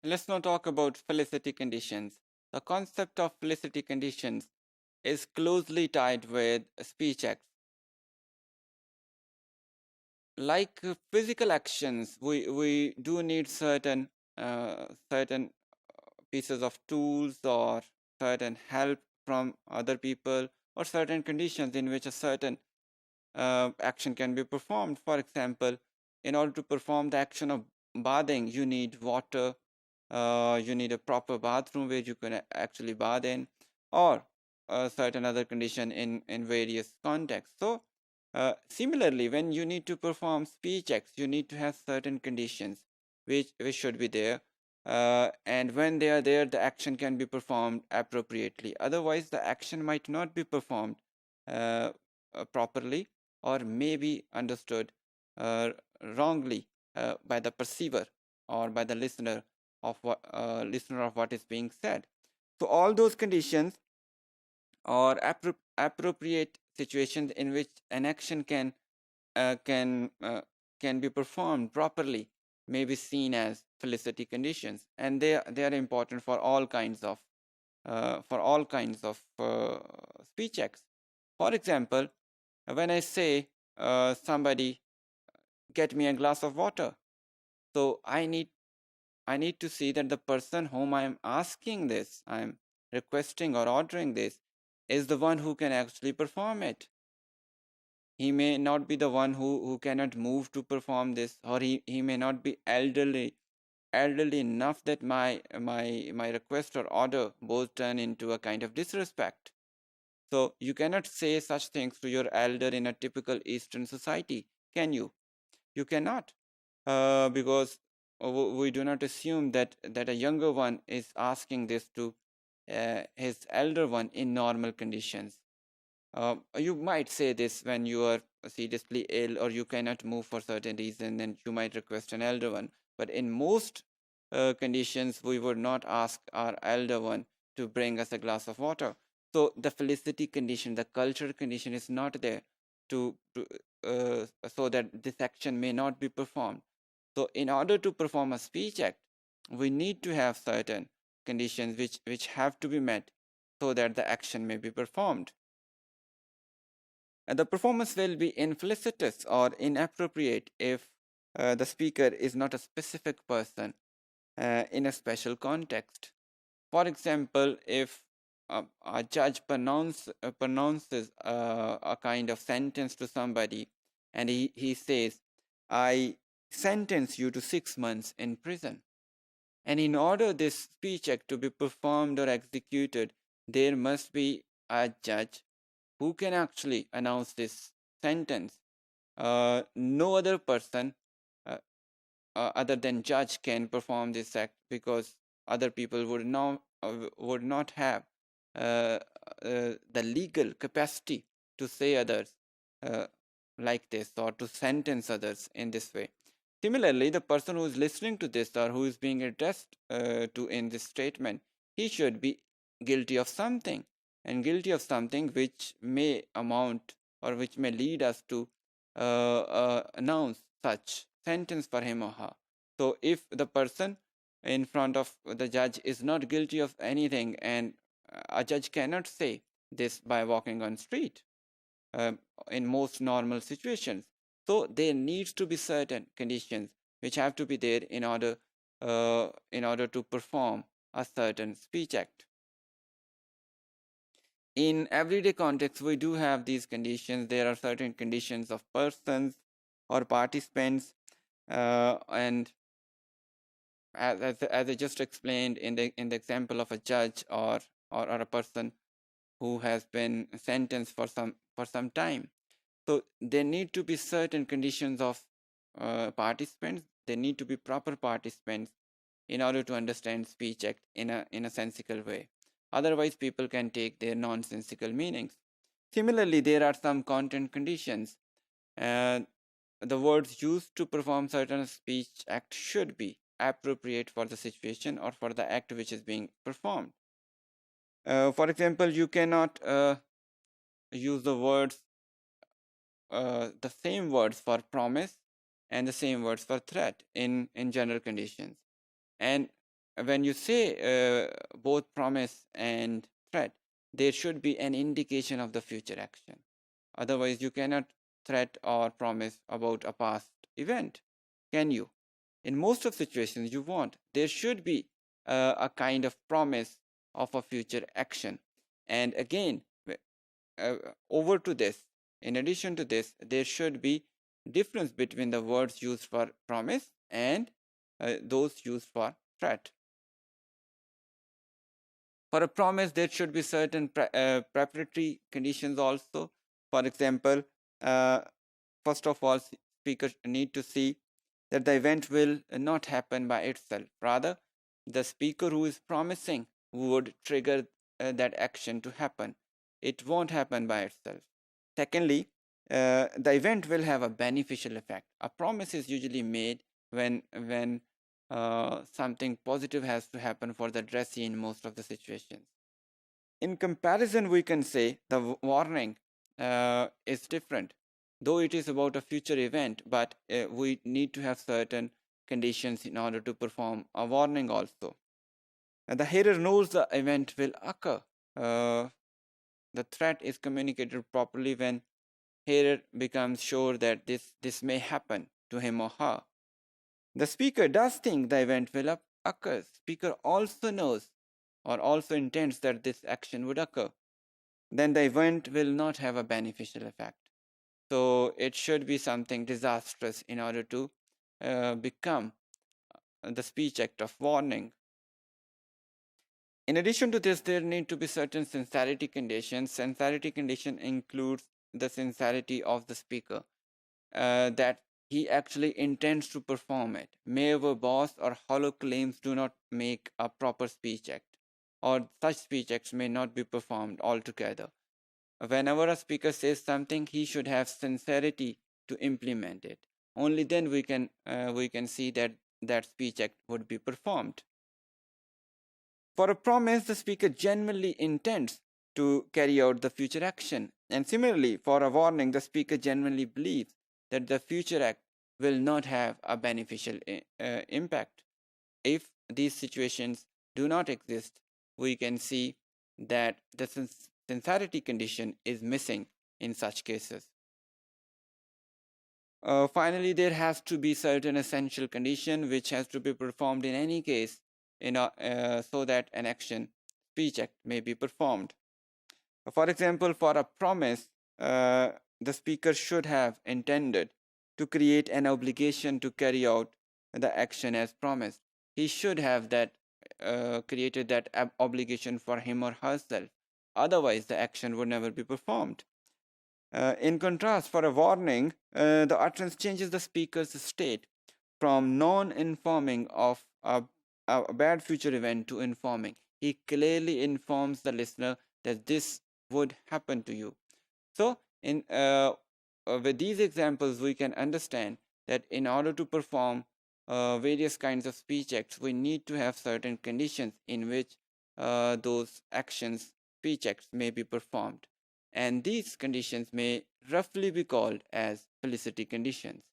let's now talk about felicity conditions. The concept of felicity conditions is closely tied with speech acts. Like physical actions, we do need certain pieces of tools or certain help from other people or certain conditions in which a certain action can be performed. For example, in order to perform the action of bathing, you need water, you need a proper bathroom where you can actually bathe in, or a certain other condition in various contexts. So similarly, when you need to perform speech acts, you need to have certain conditions which should be there. And when they are there, the action can be performed appropriately. Otherwise, the action might not be performed uh, properly, or may be understood uh, wrongly by the perceiver or by the listener of what is being said. So all those conditions or appropriate situations in which an action uh, can uh, can be performed properly may be seen as felicity conditions, and they are important for all kinds of speech acts. For example, when I say somebody get me a glass of water, so I need to see that the person whom I am asking this, I am requesting or ordering this, is the one who can actually perform it. He may not be the one who cannot move to perform this, or he may not be elderly enough that my request or order both turn into a kind of disrespect. So you cannot say such things to your elder in a typical Eastern society, can you? You cannot, because we do not assume that a younger one is asking this to his elder one in normal conditions. You might say this when you are seriously ill or you cannot move for certain reason, and you might request an elder one. But in most conditions, we would not ask our elder one to bring us a glass of water. So the felicity condition, the cultural condition is not there so that this action may not be performed. So in order to perform a speech act, we need to have certain conditions which have to be met so that the action may be performed. And the performance will be infelicitous or inappropriate if the speaker is not a specific person in a special context. For example, if a judge pronounces a kind of sentence to somebody, and he says, I sentence you to 6 months in prison. And in order this speech act to be performed or executed, there must be a judge who can actually announce this sentence. No other person other than judge can perform this act, because other people would not have the legal capacity to say others uh, like this, or to sentence others in this way. Similarly, the person who is listening to this or who is being addressed to in this statement, he should be guilty of something, and guilty of something which may amount or which may lead us to announce such sentence for him or her. So if the person in front of the judge is not guilty of anything, and a judge cannot say this by walking on street uh, in most normal situations. So there needs to be certain conditions which have to be there in order to perform a certain speech act. In everyday context, we do have these conditions. There are certain conditions of persons or participants, and as I just explained in the example of a judge or a person who has been sentenced for some time. So there need to be certain conditions of participants. There need to be proper participants in order to understand speech act in a sensical way. Otherwise, people can take their nonsensical meanings. Similarly, there are some content conditions. Uh, the words used to perform certain speech act should be appropriate for the situation or for the act which is being performed. For example, you cannot use the same words for promise and the same words for threat in general conditions. And when you say both promise and threat, there should be an indication of the future action. Otherwise, you cannot threat or promise about a past event, can you? In most of situations, you won't. There should be a kind of promise of a future action. And again, over to this, in addition to this, there should be difference between the words used for promise and those used for threat. For a promise, there should be certain preparatory conditions also. For example, uh, first of all, speakers need to see that the event will not happen by itself. Rather, the speaker who is promising would trigger that action to happen. It won't happen by itself. Secondly, the event will have a beneficial effect. A promise is usually made when something positive has to happen for the addressee in most of the situations. In comparison, we can say the warning is different, though it is about a future event, but we need to have certain conditions in order to perform a warning also. And the hearer knows the event will occur. The threat is communicated properly when hearer becomes sure that this may happen to him or her. The speaker does think the event will occur. Speaker also knows or also intends that this action would occur. Then the event will not have a beneficial effect. So it should be something disastrous in order to become the speech act of warning. In addition to this, there need to be certain sincerity conditions. Sincerity condition includes the sincerity of the speaker, that he actually intends to perform it. Mere verbose or hollow claims do not make a proper speech act, or such speech acts may not be performed altogether. Whenever a speaker says something, he should have sincerity to implement it. Only then we can see that that speech act would be performed. For a promise, the speaker genuinely intends to carry out the future action. And similarly, for a warning, the speaker genuinely believes that the future act will not have a beneficial impact. If these situations do not exist, we can see that the sincerity condition is missing in such cases. Finally, there has to be certain essential condition which has to be performed in any case so that an action, speech act, may be performed. For example, for a promise, the speaker should have intended to create an obligation to carry out the action as promised. He should have created that obligation for him or herself. Otherwise, the action would never be performed. In contrast, for a warning, the utterance changes the speaker's state from non-informing of a bad future event to informing. He clearly informs the listener that this would happen to you. So, with these examples, we can understand that in order to perform various kinds of speech acts, we need to have certain conditions in which those actions, speech acts, may be performed. And these conditions may roughly be called as felicity conditions.